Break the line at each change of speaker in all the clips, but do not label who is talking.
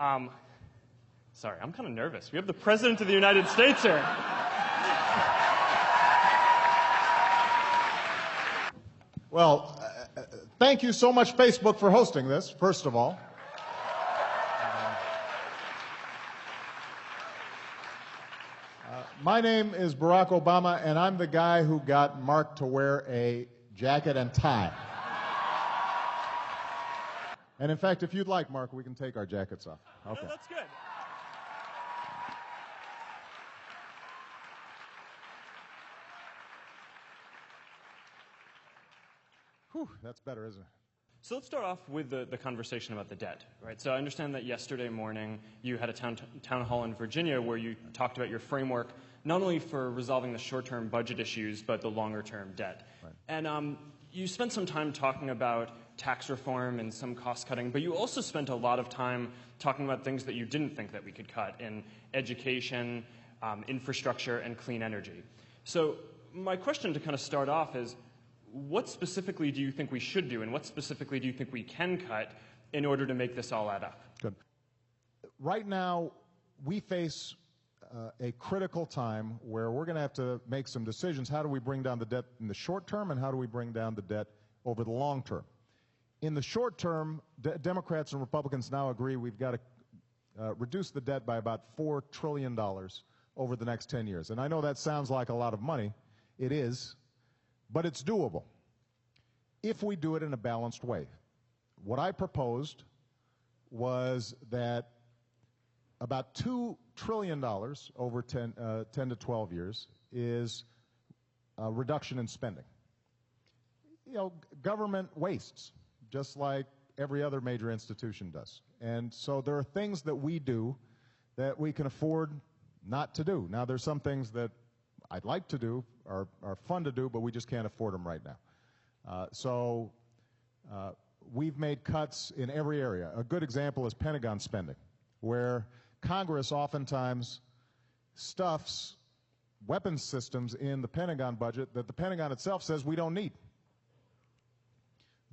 Um, sorry, I'm kind of nervous. We have the President of the United States here.
Well, thank you so much, Facebook, for hosting this, first of all. My name is Barack Obama, and I'm the guy who got Mark to wear a jacket and tie. And in fact, if you'd like, Mark, we can take our jackets off. Okay.
No, that's good.
Whew, that's better, isn't it?
So let's start off with the conversation about the debt, right? So I understand that yesterday morning you had a town hall in Virginia where you talked about your framework not only for resolving the short-term budget issues, but the longer-term debt.
Right.
And you spent some time talking about tax reform and some cost cutting, but you also spent a lot of time talking about things that you didn't think that we could cut in education, infrastructure, and clean energy. So my question to kind of start off is, what specifically do you think we should do, and what specifically do you think we can cut in order to make this all add up?
Good. Right now, we face a critical time where we're going to have to make some decisions. How do we bring down the debt in the short term, and how do we bring down the debt over the long term? In the short term, Democrats and Republicans now agree we've got to reduce the debt by about $4 trillion over the next 10 years. And I know that sounds like a lot of money. It is. But it's doable if we do it in a balanced way. What I proposed was that about $2 trillion over 10 to 12 years is a reduction in spending. You know, government wastes, just like every other major institution does. And so there are things that we do that we can afford not to do. Now, there's some things that I'd like to do, are fun to do, but we just can't afford them right now. So we've made cuts in every area. A good example is Pentagon spending, where Congress oftentimes stuffs weapons systems in the Pentagon budget that the Pentagon itself says we don't need.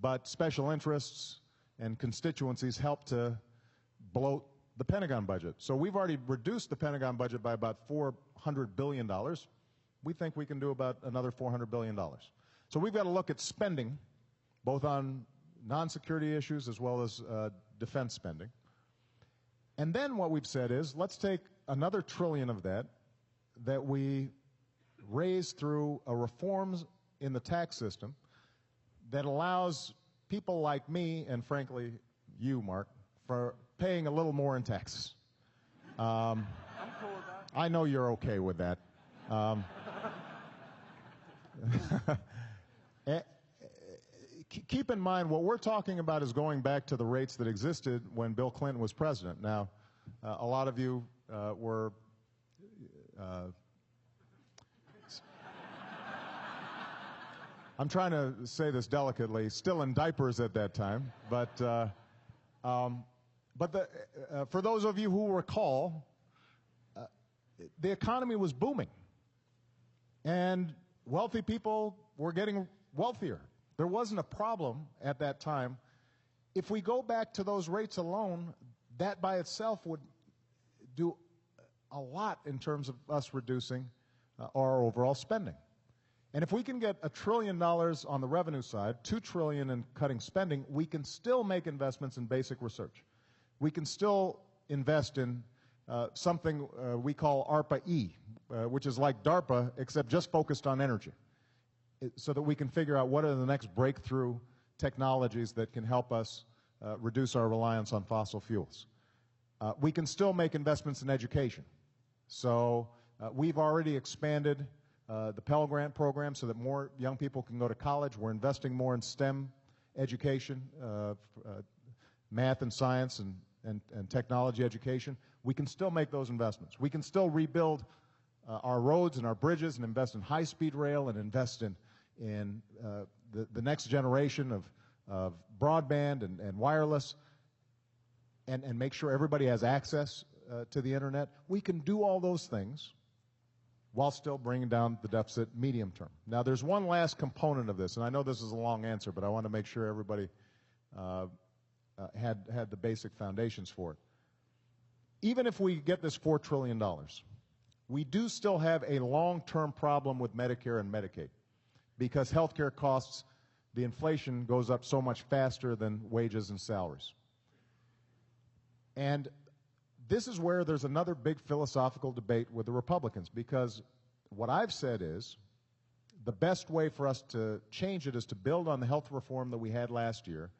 But special interests and constituencies help to bloat the Pentagon budget. So we've already reduced the Pentagon budget by about $400 billion. We think we can do about another $400 billion. So we've got to look at spending, both on non-security issues as well as defense spending. And then what we've said is, let's take another $1 trillion of that we raise through a reforms in the tax system that allows people like me, and frankly, you, Mark, for paying a little more in taxes.
I'm cool with that.
I know you're okay with that. Keep in mind, what we're talking about is going back to the rates that existed when Bill Clinton was president. Now, a lot of you were I'm trying to say this delicately, still in diapers at that time, but for those of you who recall, the economy was booming. And wealthy people were getting wealthier. There wasn't a problem at that time. If we go back to those rates alone, that by itself would do a lot in terms of us reducing our overall spending. And if we can get $1 trillion on the revenue side, $2 trillion in cutting spending, we can still make investments in basic research. We can still invest in something we call ARPA-E, which is like DARPA, except just focused on energy, so that we can figure out what are the next breakthrough technologies that can help us reduce our reliance on fossil fuels. We can still make investments in education. So we've already expanded the Pell Grant program so that more young people can go to college. We're investing more in STEM education, math and science and technology education. We can still make those investments. We can still rebuild our roads and our bridges and invest in high-speed rail and invest in the next generation of broadband and wireless and make sure everybody has access to the internet. We can do all those things while still bringing down the deficit medium term. Now, there's one last component of this, and I know this is a long answer, but I want to make sure everybody had the basic foundations for it. even if we get this $4 trillion, we do still have a long-term problem with Medicare and Medicaid because healthcare costs, the inflation goes up so much faster than wages and salaries. And this is where there's another big philosophical debate with the Republicans, because what I've said is the best way for us to change it is to build on the health reform that we had last year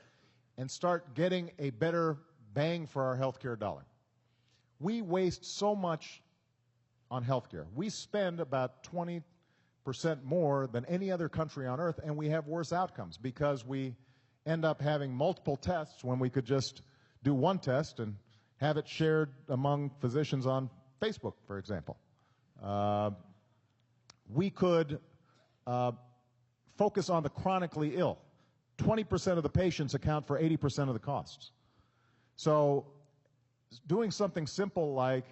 and start getting a better bang for our healthcare dollar. We waste so much on healthcare. We spend about 20% more than any other country on earth, and we have worse outcomes because we end up having multiple tests when we could just do one test and have it shared among physicians on Facebook, for example. We could focus on the chronically ill. 20% of the patients account for 80% of the costs. So doing something simple like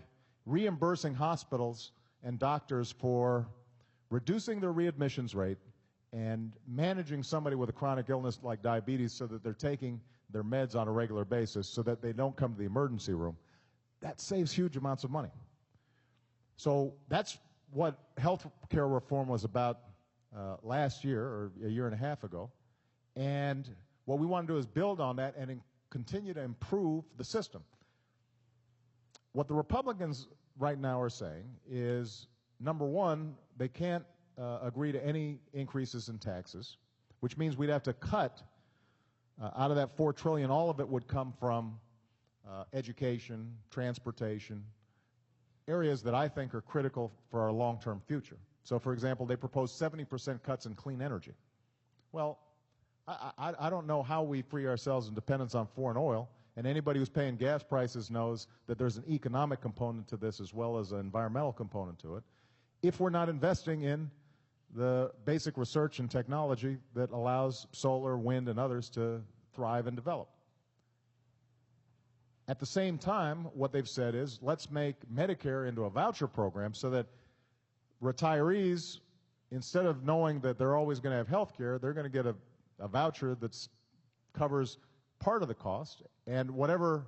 reimbursing hospitals and doctors for reducing their readmissions rate and managing somebody with a chronic illness like diabetes so that they're taking their meds on a regular basis so that they don't come to the emergency room, that saves huge amounts of money. So that's what health care reform was about last year or a year and a half ago. And what we want to do is build on that and continue to improve the system. What the Republicans right now are saying is, number one, they can't agree to any increases in taxes, which means we'd have to cut out of that $4 trillion. All of it would come from education, transportation, areas that I think are critical for our long-term future. So, for example, they propose 70% cuts in clean energy. Well, I don't know how we free ourselves in dependence on foreign oil, and anybody who's paying gas prices knows that there's an economic component to this as well as an environmental component to it, if we're not investing in the basic research and technology that allows solar, wind, and others to thrive and develop. At the same time, what they've said is, let's make Medicare into a voucher program so that retirees, instead of knowing that they're always going to have health care, they're going to get a voucher that covers part of the cost, and whatever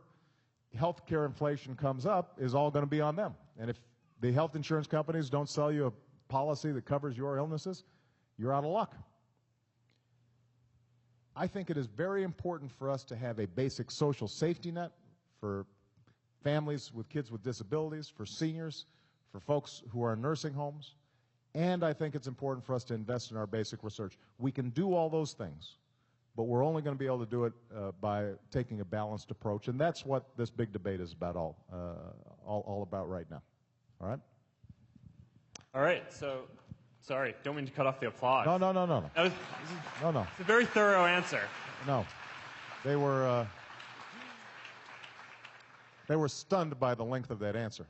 health care inflation comes up is all going to be on them. And if the health insurance companies don't sell you a policy that covers your illnesses, you're out of luck. I think it is very important for us to have a basic social safety net for families with kids with disabilities, for seniors, for folks who are in nursing homes, and I think it's important for us to invest in our basic research. We can do all those things, but we're only going to be able to do it by taking a balanced approach, and that's what this big debate is about all about right now. All right?
All right, so, sorry, don't mean to cut off the applause.
No.
No.
No.
It's a very thorough answer.
No. They were stunned by the length of that answer.